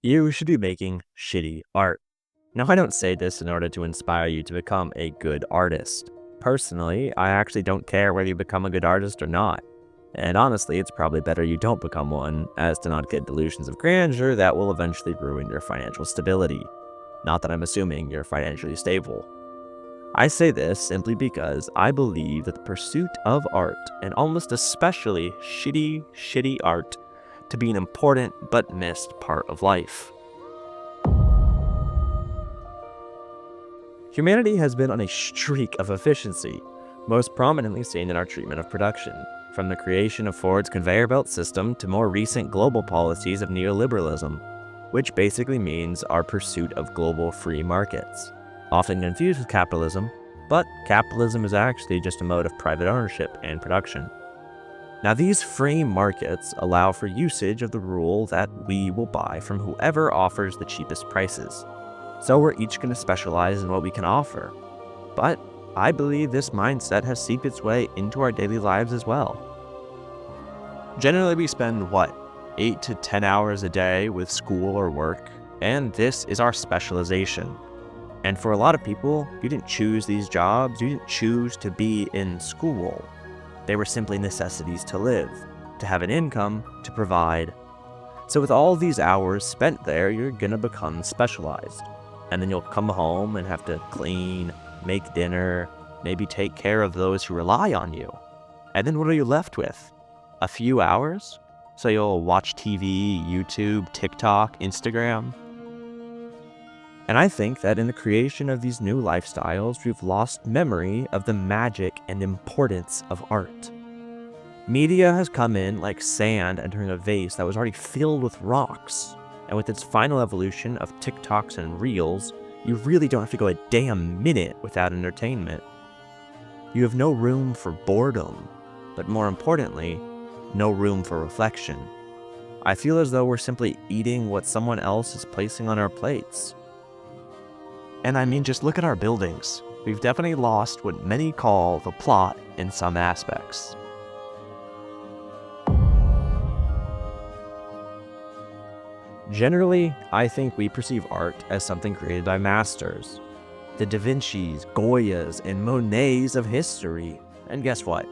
You should be making shitty art. Now, I don't say this in order to inspire you to become a good artist. Personally, I actually don't care whether you become a good artist or not. And honestly, it's probably better you don't become one, as to not get delusions of grandeur that will eventually ruin your financial stability. Not that I'm assuming you're financially stable. I say this simply because I believe that the pursuit of art, and almost especially shitty art, to be an important but missed part of life. Humanity has been on a streak of efficiency, most prominently seen in our treatment of production, from the creation of Ford's conveyor belt system to more recent global policies of neoliberalism, which basically means our pursuit of global free markets, often confused with capitalism, but capitalism is actually just a mode of private ownership and production. Now, these free markets allow for usage of the rule that we will buy from whoever offers the cheapest prices. So we're each going to specialize in what we can offer. But I believe this mindset has seeped its way into our daily lives as well. Generally, we spend, 8 to 10 hours a day with school or work, and this is our specialization. And for a lot of people, you didn't choose these jobs, you didn't choose to be in school. They were simply necessities to live, to have an income, to provide. So with all these hours spent there, you're gonna become specialized. And then you'll come home and have to clean, make dinner, maybe take care of those who rely on you. And then what are you left with? A few hours? So you'll watch TV, YouTube, TikTok, Instagram. And I think that in the creation of these new lifestyles, we've lost memory of the magic and importance of art. Media has come in like sand entering a vase that was already filled with rocks. And with its final evolution of TikToks and Reels, you really don't have to go a damn minute without entertainment. You have no room for boredom, but more importantly, no room for reflection. I feel as though we're simply eating what someone else is placing on our plates. And I mean, just look at our buildings. We've definitely lost what many call the plot in some aspects. Generally, I think we perceive art as something created by masters. The Da Vinci's, Goya's, and Monet's of history. And guess what?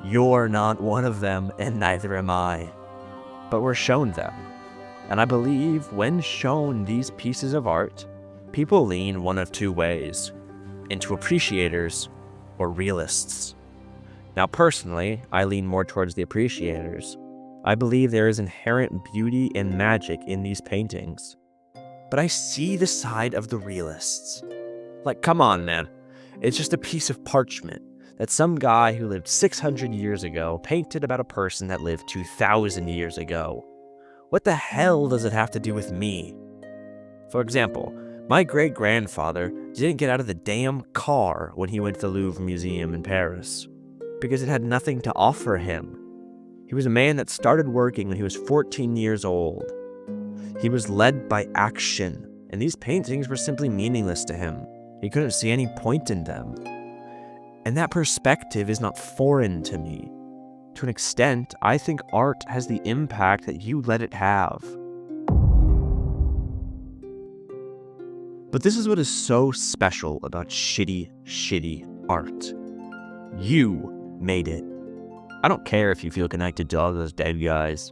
You're not one of them, and neither am I. But we're shown them. And I believe when shown these pieces of art, people lean one of two ways: into appreciators or realists. Now personally, I lean more towards the appreciators. I believe there is inherent beauty and magic in these paintings. But I see the side of the realists. Like, come on, man. It's just a piece of parchment that some guy who lived 600 years ago painted about a person that lived 2,000 years ago. What the hell does it have to do with me? For example, my great-grandfather didn't get out of the damn car when he went to the Louvre Museum in Paris, because it had nothing to offer him. He was a man that started working when he was 14 years old. He was led by action, and these paintings were simply meaningless to him. He couldn't see any point in them. And that perspective is not foreign to me. To an extent, I think art has the impact that you let it have. But this is what is so special about shitty art. You made it. I don't care if you feel connected to all those dead guys,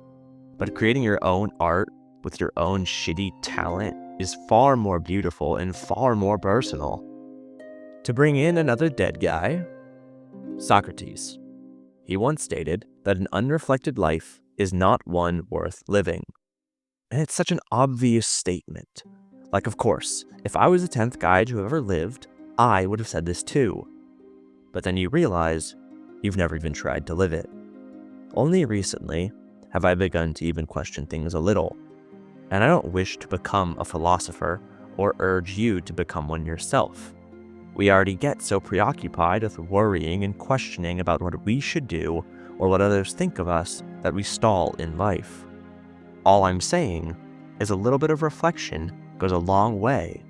but creating your own art with your own shitty talent is far more beautiful and far more personal. To bring in another dead guy, Socrates. He once stated that an unreflected life is not one worth living. And it's such an obvious statement. Like, of course, if I was the 10th guy to have ever lived, I would have said this too. But then you realize you've never even tried to live it. Only recently have I begun to even question things a little. And I don't wish to become a philosopher or urge you to become one yourself. We already get so preoccupied with worrying and questioning about what we should do or what others think of us that we stall in life. All I'm saying is a little bit of reflection goes a long way.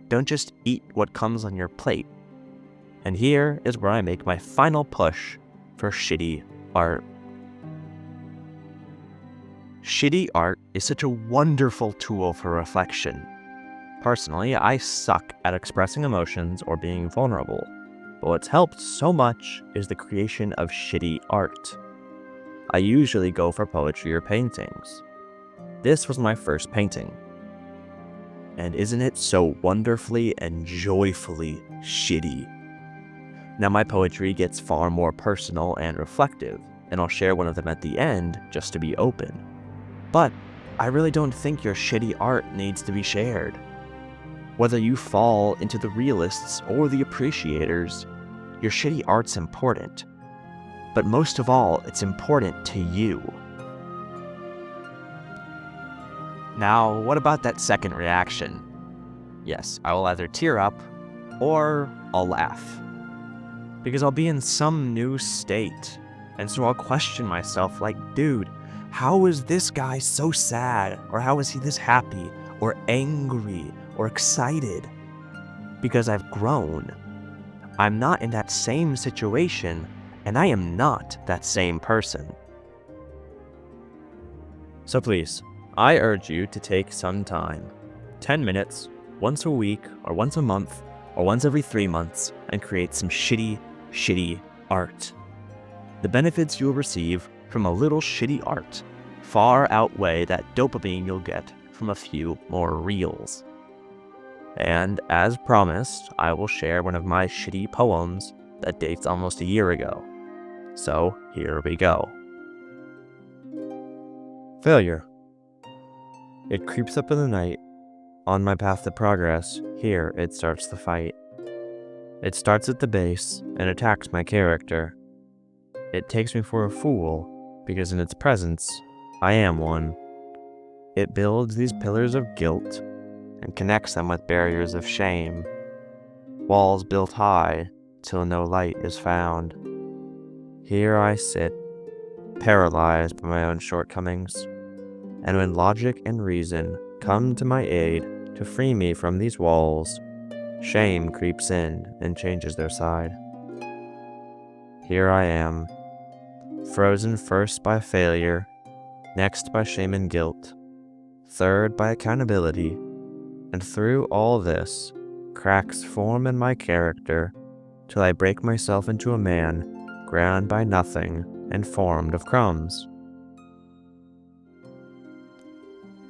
Don't just eat what comes on your plate. And here is where I make my final push for shitty art. Shitty art is such a wonderful tool for reflection. Personally, I suck at expressing emotions or being vulnerable, but what's helped so much is the creation of shitty art. I usually go for poetry or paintings. This was my first painting. And isn't it so wonderfully and joyfully shitty? Now my poetry gets far more personal and reflective, and I'll share one of them at the end just to be open. But I really don't think your shitty art needs to be shared. Whether you fall into the realists or the appreciators, your shitty art's important. But most of all, it's important to you. Now, what about that second reaction? Yes, I will either tear up or I'll laugh. Because I'll be in some new state, and so I'll question myself like, dude, how is this guy so sad? Or how is he this happy? Or angry? Or excited? Because I've grown. I'm not in that same situation, and I am not that same person. So please, I urge you to take some time, 10 minutes, once a week, or once a month, or once every 3 months, and create some shitty art. The benefits you'll receive from a little shitty art far outweigh that dopamine you'll get from a few more reels. And as promised, I will share one of my shitty poems that dates almost a year ago. So here we go. Failure. It creeps up in the night. On my path to progress, here it starts the fight. It starts at the base and attacks my character. It takes me for a fool, because in its presence, I am one. It builds these pillars of guilt and connects them with barriers of shame. Walls built high till no light is found. Here I sit, paralyzed by my own shortcomings, and when logic and reason come to my aid to free me from these walls, shame creeps in and changes their side. Here I am, frozen first by failure, next by shame and guilt, third by accountability, and through all this, cracks form in my character till I break myself into a man ground by nothing and formed of crumbs.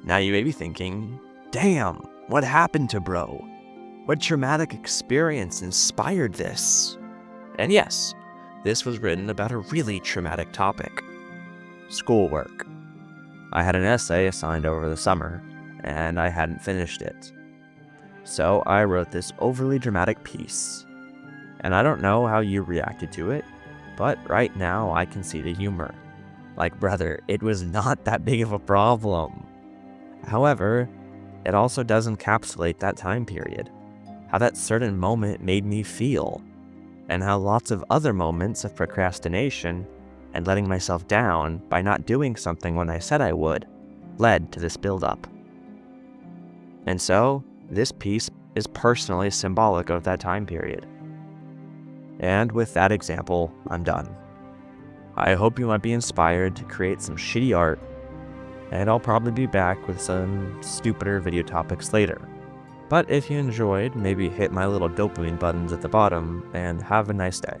Now you may be thinking, damn, what happened to bro? What traumatic experience inspired this? And yes, this was written about a really traumatic topic. Schoolwork. I had an essay assigned over the summer, and I hadn't finished it. So I wrote this overly dramatic piece. And I don't know how you reacted to it, but right now I can see the humor. Like, brother, it was not that big of a problem. However, it also does encapsulate that time period, how that certain moment made me feel, and how lots of other moments of procrastination and letting myself down by not doing something when I said I would led to this buildup. And so, this piece is personally symbolic of that time period. And with that example, I'm done. I hope you might be inspired to create some shitty art, and I'll probably be back with some stupider video topics later. But if you enjoyed, maybe hit my little dopamine buttons at the bottom, and have a nice day.